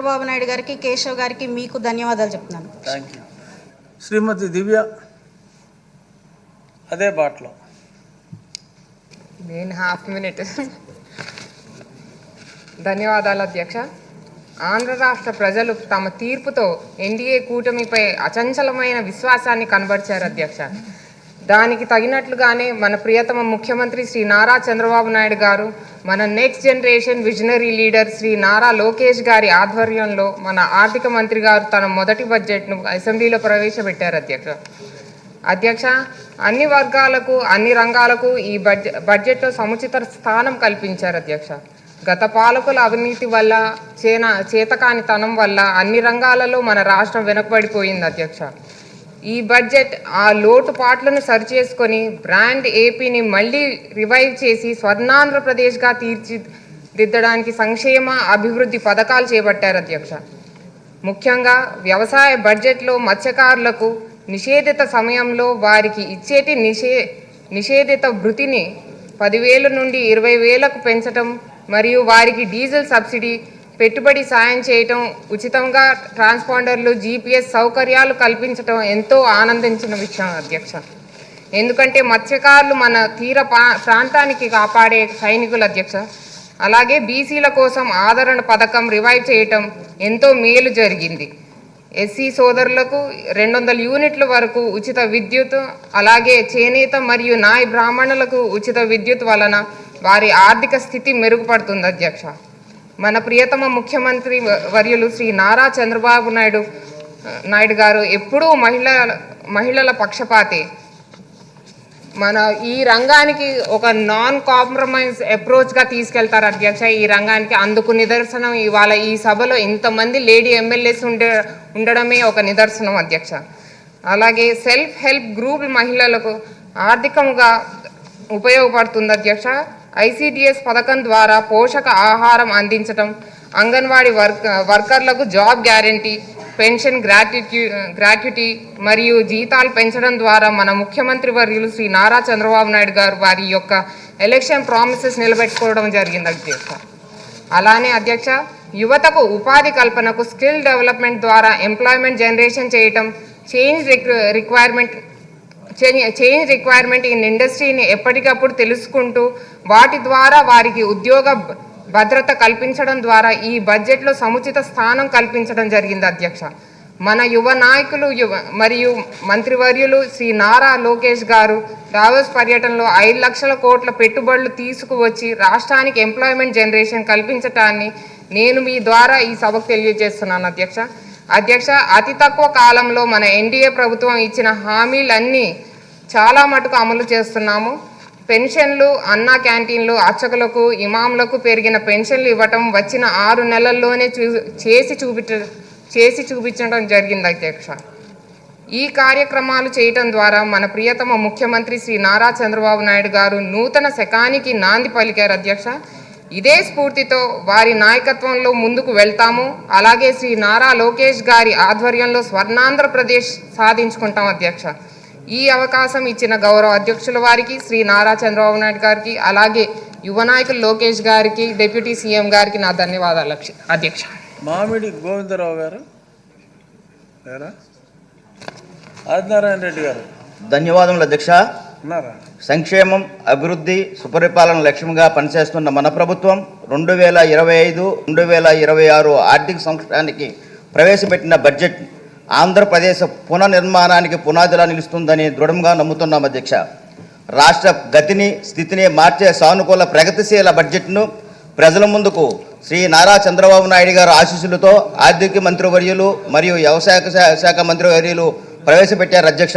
చంద్రబాబు నాయుడు గారికి, కేశవ్ గారికి మీకు ధన్యవాదాలు చెప్తున్నాను. Thank you. శ్రీమతి దివ్య అదే బాటలో. నేను హాఫ్ మినిట్. ధన్యవాదాలు అధ్యక్ష. ఆంధ్ర రాష్ట్ర ప్రజలు తమ తీర్పుతో ఎన్డీఏ కూటమిపై అచంచలమైన విశ్వాసాన్ని కనబరిచారు అధ్యక్ష. దానికి తగినట్లుగానే మన ప్రియతమ ముఖ్యమంత్రి శ్రీ నారా చంద్రబాబు నాయుడు గారు, మన next generation visionary leader Shri Nara Lokesh గారి ఆధ్వర్యంలో మన ఆర్థిక మంత్రి గారు తన మొదటి బడ్జెట్ను అసెంబ్లీలో ప్రవేశపెట్టారు అధ్యక్ష. అన్ని వర్గాలకు, అన్ని రంగాలకు ఈ బడ్జెట్లో సముచిత స్థానం కల్పించారు అధ్యక్ష. గత పాలకుల అవినీతి వల్ల, చేతకానితనం వల్ల అన్ని రంగాలలో మన రాష్ట్రం వెనుకబడిపోయింది అధ్యక్ష. ఈ బడ్జెట్ ఆ లోటుపాట్లను సరిచేసుకొని బ్రాండ్ ఏపీని మళ్ళీ రివైవ్ చేసి స్వర్ణాంధ్రప్రదేశ్గా తీర్చిదిద్దడానికి సంక్షేమ అభివృద్ధి పథకాలు చేపట్టారు అధ్యక్ష. ముఖ్యంగా వ్యవసాయ బడ్జెట్లో మత్స్యకారులకు నిషేధిత సమయంలో వారికి ఇచ్చేటి నిషేధిత భృతిని 10,000 నుండి 20,000కు పెంచడం మరియు వారికి డీజిల్ సబ్సిడీ, పెట్టుబడి సాయం చేయటం, ఉచితంగా ట్రాన్స్పాండర్లు, జీపీఎస్ సౌకర్యాలు కల్పించడం ఎంతో ఆనందించిన విషయం అధ్యక్ష. ఎందుకంటే మత్స్యకారులు మన తీర ప్రాంతానికి కాపాడే సైనికులు అధ్యక్ష. అలాగే బీసీల కోసం ఆదరణ పథకం రివైవ్ చేయటం ఎంతో మేలు జరిగింది. ఎస్సీ సోదరులకు 200 యూనిట్ల వరకు ఉచిత విద్యుత్, అలాగే చేనేత మరియు నాయ బ్రాహ్మణులకు ఉచిత విద్యుత్ వలన వారి ఆర్థిక స్థితి మెరుగుపడుతుంది అధ్యక్ష. మన ప్రియతమ ముఖ్యమంత్రి వర్యులు శ్రీ నారా చంద్రబాబు నాయుడు గారు ఎప్పుడూ మహిళల పక్షపాతే. మన ఈ రంగానికి ఒక నాన్ కాంప్రమైజ్ అప్రోచ్గా తీసుకెళ్తారు అధ్యక్ష. ఈ రంగానికి అందుకు నిదర్శనం ఇవాళ ఈ సభలో ఇంతమంది లేడీ ఎమ్మెల్యేస్ ఉండడమే ఒక నిదర్శనం అధ్యక్ష. అలాగే సెల్ఫ్ హెల్ప్ గ్రూప్ మహిళలకు ఆర్థికంగా ఉపయోగపడుతుంది అధ్యక్ష. ఐసిడిఎస్ పథకం ద్వారా పోషక ఆహారం అందించడం, అంగన్వాడీ వర్కర్లకు జాబ్ గ్యారంటీ, పెన్షన్ గ్రాట్యుటీ మరియు జీతాలు పెంచడం ద్వారా మన ముఖ్యమంత్రి వర్యులు శ్రీ నారా చంద్రబాబు నాయుడు గారు వారి యొక్క ఎలక్షన్ ప్రామిసెస్ నిలబెట్టుకోవడం జరిగింది అధ్యక్ష. అలానే అధ్యక్ష, యువతకు ఉపాధి కల్పనకు స్కిల్ డెవలప్మెంట్ ద్వారా ఎంప్లాయ్మెంట్ జనరేషన్ చేయటం, చేంజ్ రిక్వైర్మెంట్ ఇన్ ఇండస్ట్రీని ఎప్పటికప్పుడు తెలుసుకుంటూ వాటి ద్వారా వారికి ఉద్యోగ భద్రత కల్పించడం ద్వారా ఈ బడ్జెట్లో సముచిత స్థానం కల్పించడం జరిగింది అధ్యక్ష. మన యువ నాయకులు మరియు మంత్రివర్యులు శ్రీ నారా లోకేష్ గారు దావోస్ పర్యటనలో 5 లక్షల కోట్ల పెట్టుబడులు తీసుకువచ్చి రాష్ట్రానికి ఎంప్లాయ్మెంట్ జనరేషన్ కల్పించటాన్ని నేను మీ ద్వారా ఈ సభకు తెలియజేస్తున్నాను అధ్యక్ష. అతి తక్కువ కాలంలో మన ఎన్డీఏ ప్రభుత్వం ఇచ్చిన హామీలన్నీ చాలా మటుకు అమలు చేస్తున్నాము. పెన్షన్లు, అన్నా క్యాంటీన్లు, అర్చకులకు, ఇమాంలకు పెరిగిన పెన్షన్లు ఇవ్వటం వచ్చిన 6 నెలల్లోనే చేసి చూపించడం జరిగింది అధ్యక్ష. ఈ కార్యక్రమాలు చేయటం ద్వారా మన ప్రియతమ ముఖ్యమంత్రి శ్రీ నారా చంద్రబాబు నాయుడు గారు నూతన శకానికి నాంది పలికారు అధ్యక్ష. ఇదే స్ఫూర్తితో వారి నాయకత్వంలో ముందుకు వెళ్తాము. అలాగే శ్రీ నారా లోకేష్ గారి ఆధ్వర్యంలో స్వర్ణాంధ్రప్రదేశ్ సాధించుకుంటాం అధ్యక్ష. ఈ అవకాశం ఇచ్చిన గౌరవ అధ్యక్షుల వారికి, శ్రీ నారా చంద్రబాబు నాయుడు గారికి, అలాగే యువ నాయకులు లోకేష్ గారికి, డిప్యూటీ సీఎం గారికి నా ధన్యవాదాలు అధ్యక్ష. మామిడి గోవిందరావు గారు, ఆదినారాయణ రెడ్డి గారు. ధన్యవాదములు అధ్యక్ష. సంక్షేమం, అభివృద్ధి, సుపరిపాలన లక్ష్యంగా పనిచేస్తున్న మన ప్రభుత్వం 2025-2026 ఆర్థిక సంవత్సరానికి ప్రవేశపెట్టిన బడ్జెట్ ఆంధ్రప్రదేశ్ పునర్నిర్మాణానికి పునాదిలా నిలుస్తుందని దృఢంగా నమ్ముతున్నాం అధ్యక్ష. రాష్ట్ర గతిని, స్థితిని మార్చే సానుకూల ప్రగతిశీల బడ్జెట్ను ప్రజల ముందుకు శ్రీ నారా చంద్రబాబు నాయుడు గారు ఆశీస్సులతో ఆర్థిక మంత్రివర్యులు మరియు వ్యవసాయ శాఖ మంత్రివర్యులు ప్రవేశపెట్టారు అధ్యక్ష.